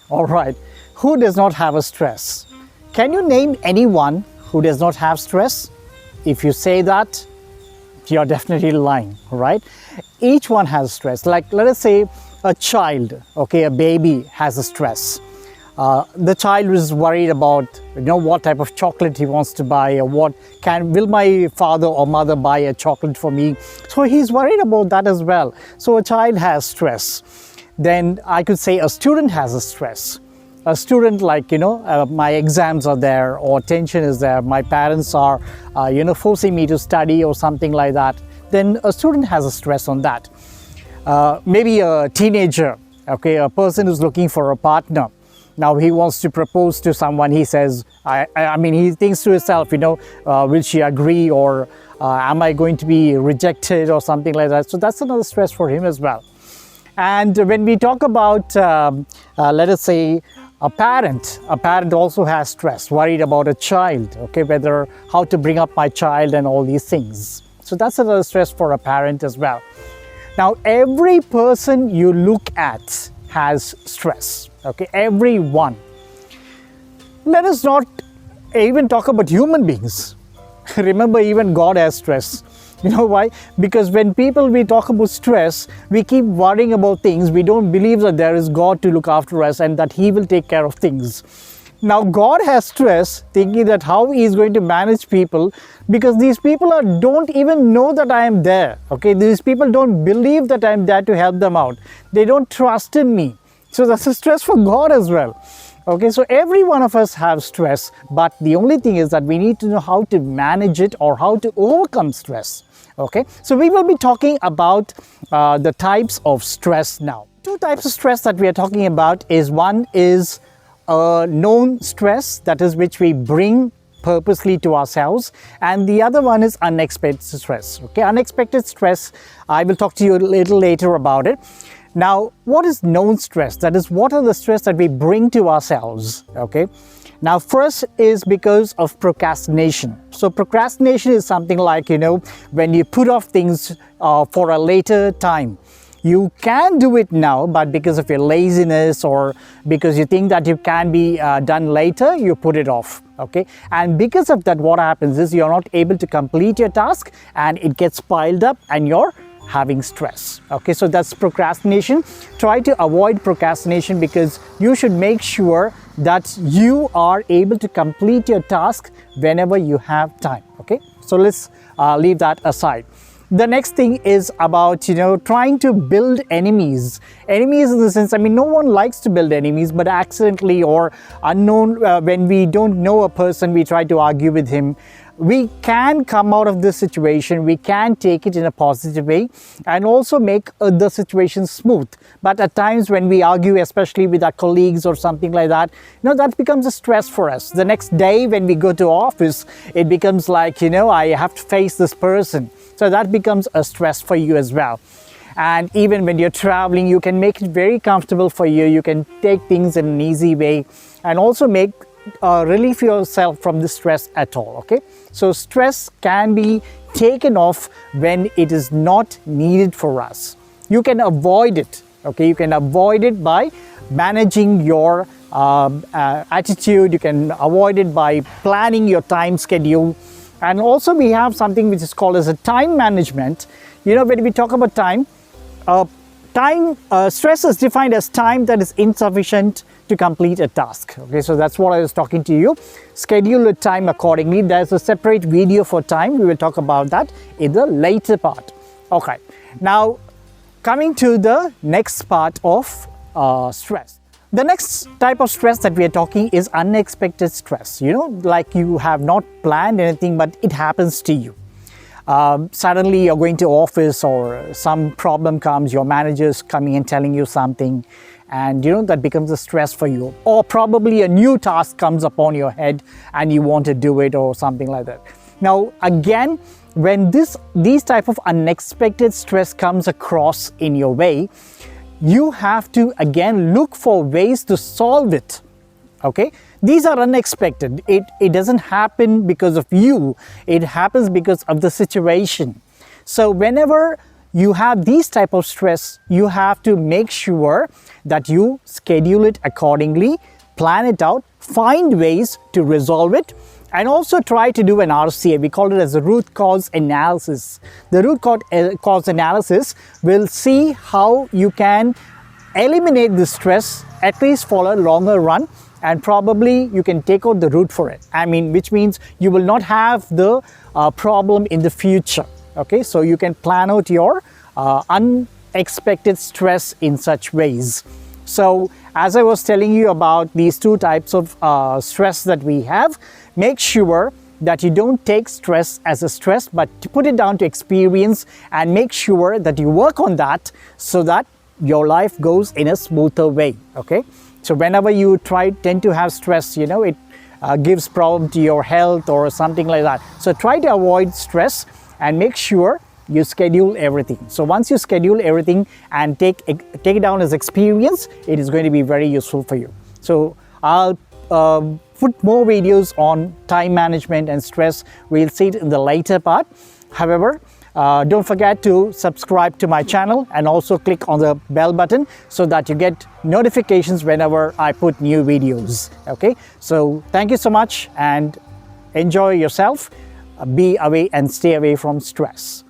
All right. Who does not have a stress? Can you name anyone who does not have stress? If you say that, you're definitely lying, right? Each one has stress. Like, let us say a child, okay, a baby has a stress. The child is worried about, what type of chocolate he wants to buy, or will my father or mother buy a chocolate for me? So he's worried about that as well. So a child has stress. Then I could say a student has a stress. A student, like, my exams are there, or tension is there, my parents are, forcing me to study or something like that. Then a student has a stress on that. Maybe a teenager, okay, a person who's looking for a partner. Now he wants to propose to someone. He says, he thinks to himself, will she agree, or am I going to be rejected or something like that? So that's another stress for him as well. And when we talk about, let us say, a parent also has stress, worried about a child, okay, how to bring up my child and all these things. So that's another stress for a parent as well. Now, every person you look at has stress, okay, everyone. Let us not even talk about human beings. Remember, even God has stress. You know why? Because when we talk about stress, we keep worrying about things. We don't believe that there is God to look after us and that He will take care of things. Now, God has stress, thinking that how He is going to manage people, because these people don't even know that I am there. Okay, these people don't believe that I am there to help them out. They don't trust in me. So that's a stress for God as well. Okay, so every one of us have stress, but the only thing is that we need to know how to manage it or how to overcome stress. Okay, so we will be talking about the types of stress now. Two types of stress that we are talking about is, one is known stress, that is which we bring purposely to ourselves, and the other one is unexpected stress. Okay, unexpected stress, I will talk to you a little later about it. Now, what is known stress? That is, what are the stress that we bring to ourselves? Okay. Now, first is because of procrastination. So procrastination is something like, when you put off things for a later time. You can do it now, but because of your laziness or because you think that it can be done later, you put it off. Okay, and because of that, what happens is you're not able to complete your task and it gets piled up and you're having stress. Okay, so that's procrastination. Try to avoid procrastination, because you should make sure that you are able to complete your task whenever you have time. Okay, so let's leave that aside. The next thing is about, trying to build enemies. Enemies in the sense, no one likes to build enemies, but accidentally or unknown, when we don't know a person, we try to argue with him. We can come out of this situation, we can take it in a positive way and also make the situation smooth. But at times when we argue, especially with our colleagues or something like that, that becomes a stress for us. The next day when we go to office, it becomes like, I have to face this person. So that becomes a stress for you as well. And even when you're traveling, you can make it very comfortable for you. You can take things in an easy way and also relieve yourself from the stress at all. Okay, so stress can be taken off when it is not needed for us. You can avoid it. Okay, you can avoid it by managing your attitude. You can avoid it by planning your time schedule. And also we have something which is called as a time management. When we talk about time, stress is defined as time that is insufficient to complete a task. Okay, so that's what I was talking to you. Schedule your time accordingly. There's a separate video for time. We will talk about that in the later part. Okay, now coming to the next part of stress. The next type of stress that we are talking is unexpected stress. Like you have not planned anything, but it happens to you. Suddenly you're going to office or some problem comes, your manager is coming and telling you something, and that becomes a stress for you. Or probably a new task comes upon your head and you want to do it or something like that. Now again, when these type of unexpected stress comes across in your way, you have to again look for ways to solve it. Okay, these are unexpected. It doesn't happen because of you. It happens because of the situation. So whenever you have these type of stress, you have to make sure that you schedule it accordingly, plan it out, find ways to resolve it, and also try to do an RCA. We call it as a root cause analysis. The root cause analysis will see how you can eliminate the stress, at least for a longer run, and probably you can take out the root for it. I mean, which means you will not have the problem in the future. Okay, so you can plan out your unexpected stress in such ways. So as I was telling you about these two types of stress that we have, make sure that you don't take stress as a stress, but to put it down to experience, and make sure that you work on that so that your life goes in a smoother way. Okay, so whenever you tend to have stress, it gives problem to your health or something like that. So try to avoid stress and make sure you schedule everything. So once you schedule everything and take it down as experience, it is going to be very useful for you. So I'll put more videos on time management and stress. We'll see it in the later part. However, don't forget to subscribe to my channel and also click on the bell button so that you get notifications whenever I put new videos. Okay, so thank you so much and enjoy yourself. Be away and stay away from stress.